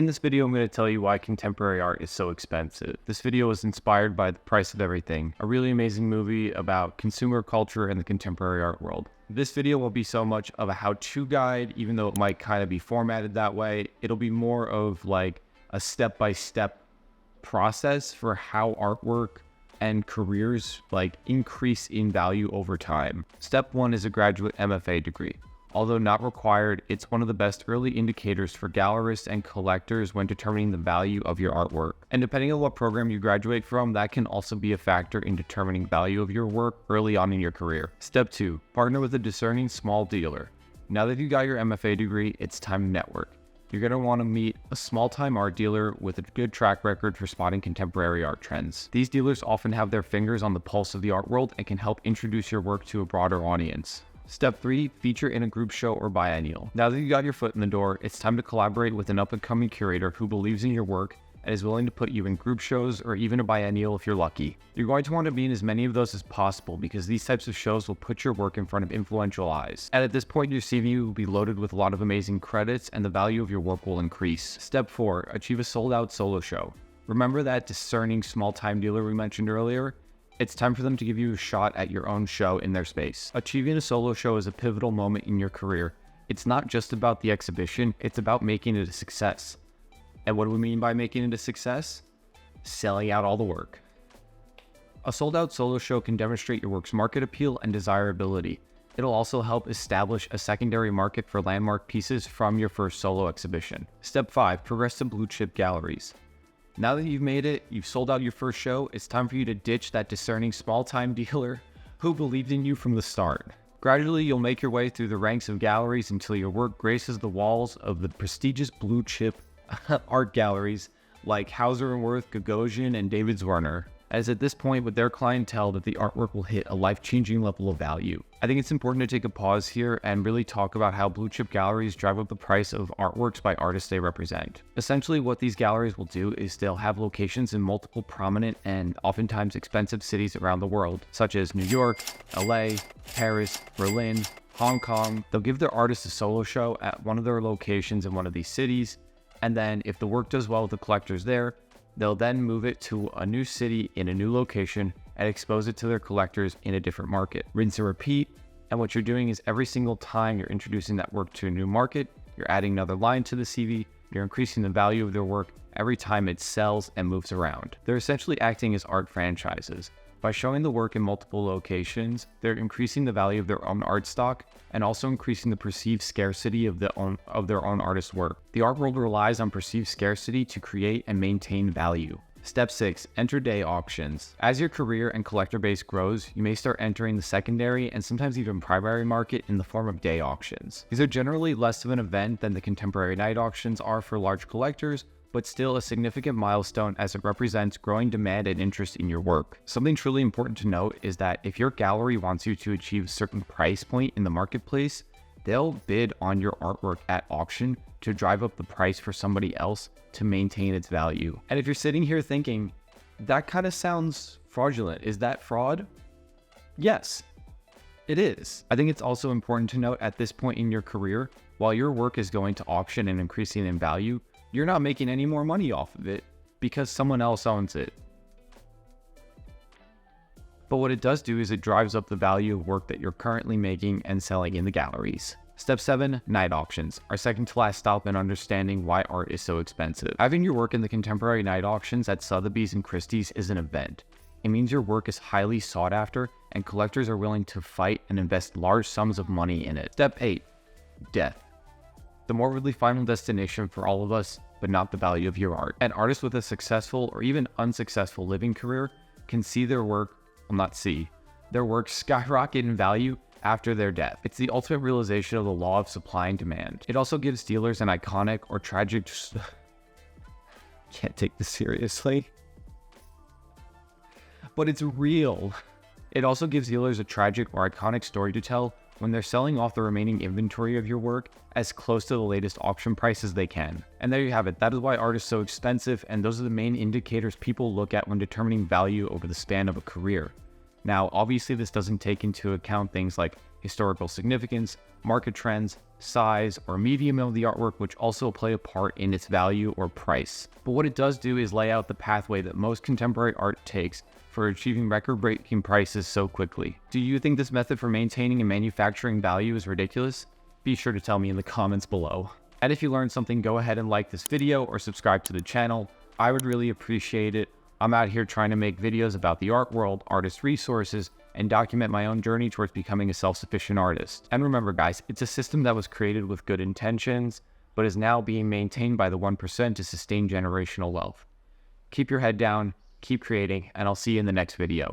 In this video, I'm going to tell you why contemporary art is so expensive. This video was inspired by The Price of Everything, a really amazing movie about consumer culture and the contemporary art world. This video won't be so much of a how-to guide, even though it might kind of be formatted that way. It'll be more of like a step-by-step process for how artwork and careers increase in value over time. Step 1 is a graduate MFA degree. Although not required, it's one of the best early indicators for gallerists and collectors when determining the value of your artwork. And depending on what program you graduate from, that can also be a factor in determining value of your work early on in your career. Step 2, partner with a discerning small dealer. Now that you got your MFA degree, it's time to network. You're going to want to meet a small-time art dealer with a good track record for spotting contemporary art trends. These dealers often have their fingers on the pulse of the art world and can help introduce your work to a broader audience. Step 3, feature in a group show or biennial. Now that you got your foot in the door, it's time to collaborate with an up-and-coming curator who believes in your work and is willing to put you in group shows or even a biennial if you're lucky. You're going to want to be in as many of those as possible because these types of shows will put your work in front of influential eyes. And at this point, your CV will be loaded with a lot of amazing credits and the value of your work will increase. Step 4, achieve a sold-out solo show. Remember that discerning small-time dealer we mentioned earlier? It's time for them to give you a shot at your own show in their space. Achieving a solo show is a pivotal moment in your career. It's not just about the exhibition, it's about making it a success. And what do we mean by making it a success? Selling out all the work. A sold-out solo show can demonstrate your work's market appeal and desirability. It'll also help establish a secondary market for landmark pieces from your first solo exhibition. Step 5, progress to blue chip galleries. Now that you've made it, you've sold out your first show, it's time for you to ditch that discerning small-time dealer who believed in you from the start. Gradually, you'll make your way through the ranks of galleries until your work graces the walls of the prestigious blue-chip art galleries like Hauser & Wirth, Gagosian, and David Zwirner. As at this point with their clientele that the artwork will hit a life-changing level of value. I think it's important to take a pause here and really talk about how blue chip galleries drive up the price of artworks by artists they represent. Essentially what these galleries will do is they'll have locations in multiple prominent and oftentimes expensive cities around the world, such as New York, LA, Paris, Berlin, Hong Kong. They'll give their artists a solo show at one of their locations in one of these cities, and then if the work does well with the collectors there, they'll then move it to a new city in a new location and expose it to their collectors in a different market. Rinse and repeat. And what you're doing is every single time you're introducing that work to a new market, you're adding another line to the CV, you're increasing the value of their work every time it sells and moves around. They're essentially acting as art franchises. By showing the work in multiple locations, they're increasing the value of their own art stock and also increasing the perceived scarcity of their own artist's work. The art world relies on perceived scarcity to create and maintain value. Step 6, enter day auctions. As your career and collector base grows, you may start entering the secondary and sometimes even primary market in the form of day auctions. These are generally less of an event than the contemporary night auctions are for large collectors, but still a significant milestone as it represents growing demand and interest in your work. Something truly important to note is that if your gallery wants you to achieve a certain price point in the marketplace, they'll bid on your artwork at auction to drive up the price for somebody else to maintain its value. And if you're sitting here thinking, that kind of sounds fraudulent, is that fraud? Yes, it is. I think it's also important to note at this point in your career, while your work is going to auction and increasing in value, you're not making any more money off of it because someone else owns it. But what it does do is it drives up the value of work that you're currently making and selling in the galleries. Step 7, night auctions, our second to last stop in understanding why art is so expensive. Having your work in the contemporary night auctions at Sotheby's and Christie's is an event. It means your work is highly sought after and collectors are willing to fight and invest large sums of money in it. Step 8, death. The morbidly final destination for all of us, but not the value of your art. An artist with a successful or even unsuccessful living career can see their work, their work skyrocket in value after their death. It's the ultimate realization of the law of supply and demand. It also gives dealers an iconic or tragic... Can't take this seriously. But it's real. It also gives dealers a tragic or iconic story to tell when they're selling off the remaining inventory of your work as close to the latest auction price as they can. And there you have it. That is why art is so expensive, and those are the main indicators people look at when determining value over the span of a career. Now, obviously this doesn't take into account things like historical significance, market trends, size, or medium of the artwork, which also play a part in its value or price. But what it does do is lay out the pathway that most contemporary art takes for achieving record-breaking prices so quickly. Do you think this method for maintaining and manufacturing value is ridiculous? Be sure to tell me in the comments below. And if you learned something, go ahead and like this video or subscribe to the channel. I would really appreciate it. I'm out here trying to make videos about the art world, artist resources, and document my own journey towards becoming a self-sufficient artist. And remember guys, it's a system that was created with good intentions, but is now being maintained by the 1% to sustain generational wealth. Keep your head down, keep creating, and I'll see you in the next video.